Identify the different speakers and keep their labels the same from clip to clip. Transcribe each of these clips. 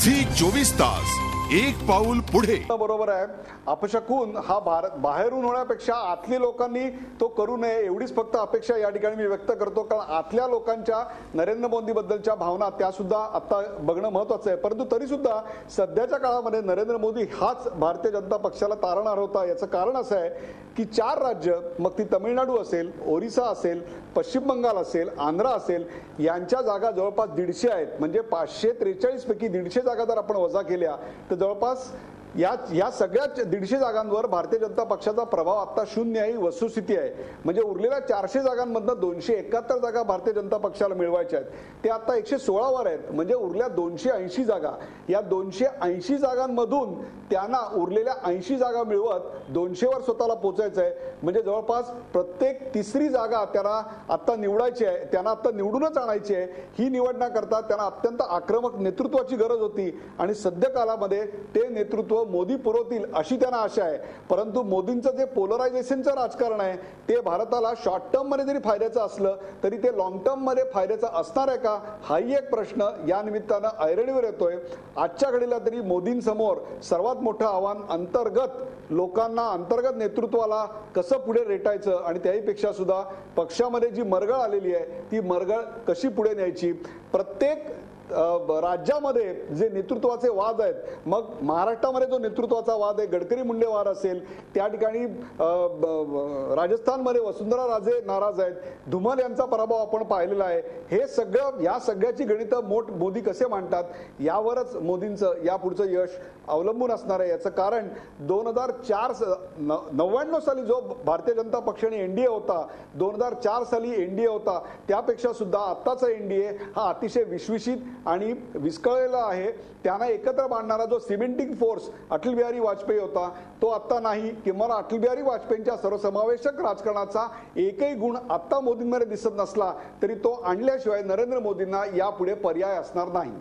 Speaker 1: Zee 24 तास एक पाऊल पुढे.
Speaker 2: बरोबर आहे. अपशकून हा बाहेरून होण्यापेक्षा आतल्या लोकांनी तो करू नये एवढीच फक्त अपेक्षा या ठिकाणी मी व्यक्त करतो. कारण आतल्या लोकांच्या नरेंद्र मोदी बद्दलच्या भावना त्या सुद्धा आता बघणं महत्त्वाचं आहे. परंतु तरी सुद्धा सध्याच्या काळामध्ये नरेंद्र मोदी हाच भारतीय जनता पक्षाला तारणार होता. याचं कारण असं आहे की 4 राज्य, मग ती तमिळनाडू असेल, ओरिसा असेल, पश्चिम बंगाल असेल, आंध्र असेल, यांच्या जागा जवळपास 150 आहेत. म्हणजे 543 पैकी 150 जागा जर आपण वजा केल्या तर जवळपास या सगळ्या 150 जागांवर भारतीय जनता पक्षाचा प्रभाव आता 0 ही वस्तुस्थिती आहे. म्हणजे उरलेल्या 400 जागांमधनं 271 जागा भारतीय जनता पक्षाला मिळवायच्या आहेत. ते आता 116 वर आहेत. म्हणजे उरल्या 280 जागा. या 280 जागांमधून त्यांना उरलेल्या 80 जागा मिळवत 200 वर स्वतःला पोहोचायचं आहे. म्हणजे जवळपास प्रत्येक 3री जागा त्यांना आता निवडायची आहे, त्यांना आता निवडूनच आणायची आहे. ही निवड न करता त्यांना अत्यंत आक्रमक नेतृत्वाची गरज होती आणि सध्या काळामध्ये ते नेतृत्व मोदी पुरवतील अशी त्यांना आशा आहे. परंतु मोदींचं जे पोलरायझेशनचं राजकारण आहे ते भारताला शॉर्ट टर्म मध्ये जरी फायद्याचं असलं तरी ते लॉंग टर्म मध्ये फायद्याचं असणार आहे का, हाही एक प्रश्न या निमित्तानं ऐरणीवर येतोय. आजच्या घडीला तरी मोदींसमोर सर्वात मोठं आव्हान अंतर्गत लोकांना, अंतर्गत नेतृत्वाला कसं पुढे रेटायचं आणि त्याहीपेक्षा सुद्धा पक्षामध्ये जी मरगळ आलेली आहे ती मरगळ कशी पुढे न्यायची. प्रत्येक राज्यामध्ये जे नेतृत्वाचे वाद आहेत, मग महाराष्ट्रामध्ये जो नेतृत्वाचा वाद आहे गडकरी मुंडे वाद असेल, त्या ठिकाणी राजस्थानमध्ये वसुंधरा राजे नाराज आहेत, धुमाल यांचा पराभव आपण पाहिलेला आहे. हे सगळं, या सगळ्याची गणितं मोदी कसे मांडतात यावरच मोदींचं यापुढचं यश अवलंबून असणार आहे. याचं कारण 2099 साली जो भारतीय जनता पक्षाने एनडीए होता, 2004 साली एनडीए होता, त्यापेक्षा सुद्धा आत्ताचा एनडीए हा अतिशय विश्वासित आणि विस्कळलेला आहे. त्यांना एकत्र बांधणारा जो सिमेंटिंग फोर्स अटल बिहारी वाजपेयी होता तो आता नाही. किंवा अटल बिहारी वाजपेयींच्या सर्वसमावेशक राजकारणाचा एकही गुण आता मोदींमध्ये दिसत नसला तरी तो आणल्याशिवाय नरेंद्र मोदींना यापुढे पर्याय असणार नाही.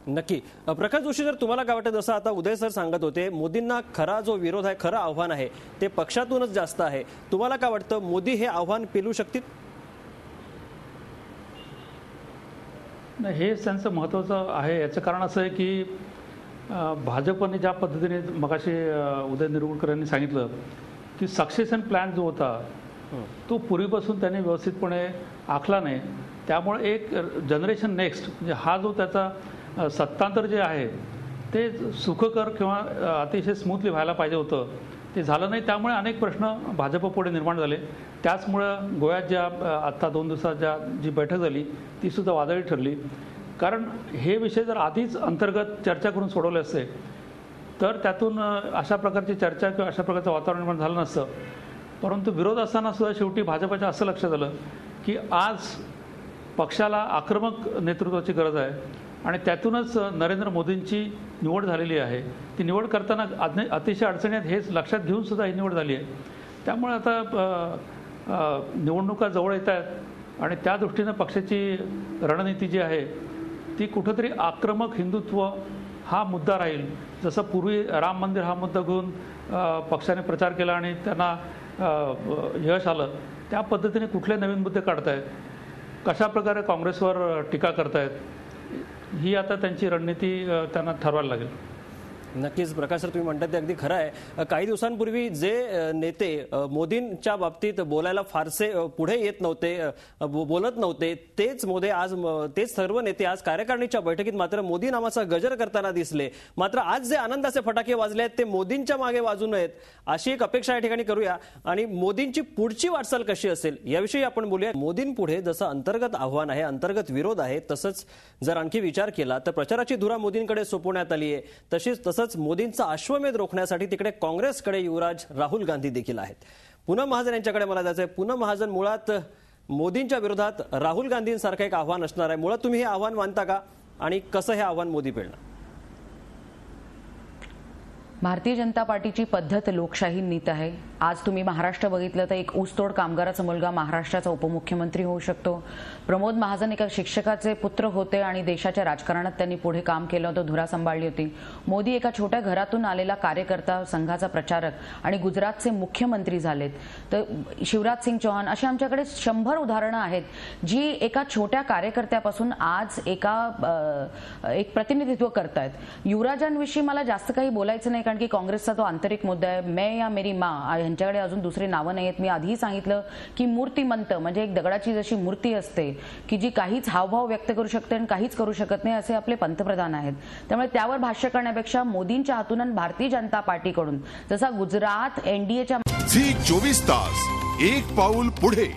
Speaker 3: नक्की. प्रकाश जोशी, जर तुम्हाला काय वाटतं, जसं आता उदय सर सांगत होते, मोदींना खरा जो विरोध आहे, खरं आव्हान आहे ते पक्षातूनच जास्त आहे. तुम्हाला काय वाटतं, मोदी हे आव्हान पेलू शकतील?
Speaker 4: नाही, हे त्यांचं महत्त्वाचं आहे. याचं कारण असं आहे की भाजपने ज्या पद्धतीने मगाशी उदय निरुळकर यांनी सांगितलं की सक्सेशन प्लॅन जो होता तो पूर्वीपासून त्यांनी व्यवस्थितपणे आखला नाही. त्यामुळे एक जनरेशन नेक्स्ट म्हणजे हा जो त्याचा सत्तांतर जे आहे ते सुखकर किंवा अतिशय स्मूथली व्हायला पाहिजे होतं, ते झालं नाही. त्यामुळे अनेक प्रश्न भाजपपुढे निर्माण झाले. त्याचमुळं गोव्यात ज्या आत्ता 2 दिवसात जी बैठक झाली ती सुद्धा वादळी ठरली. कारण हे विषय जर आधीच अंतर्गत चर्चा करून सोडवले असते तर त्यातून अशा प्रकारची चर्चा किंवा अशा प्रकारचं वातावरण निर्माण झालं नसतं. परंतु विरोध असताना सुद्धा शेवटी भाजपच्या असं लक्षात आलं की आज पक्षाला आक्रमक नेतृत्वाची गरज आहे आणि त्यातूनच नरेंद्र मोदींची निवड झालेली आहे. ती निवड करताना अतिशय अडचणी आहेत हे लक्षात घेऊन सुद्धा ही निवड झाली आहे. त्यामुळे आता निवडणुका जवळ येत आहेत आणि त्या दृष्टीनं पक्षाची रणनीती जी आहे ती कुठंतरी आक्रमक हिंदुत्व हा मुद्दा राहील. जसं पूर्वी राम मंदिर हा मुद्दा घेऊन पक्षाने प्रचार केला आणि त्यांना यश आलं, त्या पद्धतीने कुठले नवीन मुद्दे काढतायत, कशा प्रकारे काँग्रेसवर टीका करतायत, ही आता त्यांची रणनीती त्यांना ठरवायला लागेल.
Speaker 3: नक्कीच प्रकाश सर, तुम्ही म्हणतात ते अगदी खरं आहे. काही दिवसांपूर्वी जे नेते मोदींच्या बाबतीत बोलायला फारसे पुढे येत नव्हते, बोलत नव्हते, तेच सर्व नेते आज कार्यकारिणीच्या बैठकीत मात्र मोदी नावाचा गजर करताना दिसले. मात्र आज जे आनंदाचे फटाके वाजले आहेत ते मोदींच्या मागे वाजू नयेत अशी एक अपेक्षा या ठिकाणी करूया. आणि मोदींची पुढची वाटचाल कशी असेल याविषयी आपण बोलूया. मोदींपुढे जसं अंतर्गत आव्हान आहे, अंतर्गत विरोध आहे, तसंच जर आणखी विचार केला तर प्रचाराची धुरा मोदींकडे सोपवण्यात आली आहे. तसंच मोदींचा अश्वमेध रोखण्यासाठी तिकडे काँग्रेसकडे युवराज राहुल गांधी देखील आहेत. पूनम महाजन यांच्याकडे मला जायचं आहे. पूनम महाजन, मुळात मोदींच्या विरोधात राहुल गांधींसारखं एक आव्हान असणार आहे. मुळात तुम्ही हे आव्हान मानता का आणि कसं हे आव्हान मोदी पेलणार?
Speaker 5: भारतीय जनता पार्टीची पद्धत लोकशाही नीत आहे. आज तुम्ही महाराष्ट्र बघितलं तर एक ऊसतोड कामगाराचा मुलगा महाराष्ट्राचा उपमुख्यमंत्री होऊ शकतो. प्रमोद महाजन एका शिक्षकाचे पुत्र होते आणि देशाच्या राजकारणात त्यांनी पुढे काम केलं होतं, धुरा सांभाळली होती. मोदी एका छोट्या घरातून आलेला कार्यकर्ता, संघाचा प्रचारक आणि गुजरातचे मुख्यमंत्री झालेत. तर शिवराज सिंग चौहान अशी आमच्याकडे 100 उदाहरणं आहेत जी एका छोट्या कार्यकर्त्यापासून आज एक प्रतिनिधित्व करतायत. युवराजांविषयी मला जास्त काही बोलायचं नाही, कारण की काँग्रेसचा तो आंतरिक मुद्दा आहे. मैं या मेरी माँ, यांच्याकडे अजून दुसरी नावं नाही आहेत. मी आधीही सांगितलं की मूर्तिमंत म्हणजे एक दगडाची जशी मूर्ती असते की जी काहीच हावभाव व्यक्त करू शकते आणि काहीच करू शकत नाही, असे आपले पंतप्रधान आहेत. त्यामुळे त्यावर भाष्य करण्यापेक्षा मोदींच्या हातून आणि भारतीय जनता पार्टीकडून जसा गुजरात एनडीएच्या
Speaker 1: झी 24 तास एक पाऊल पुढे.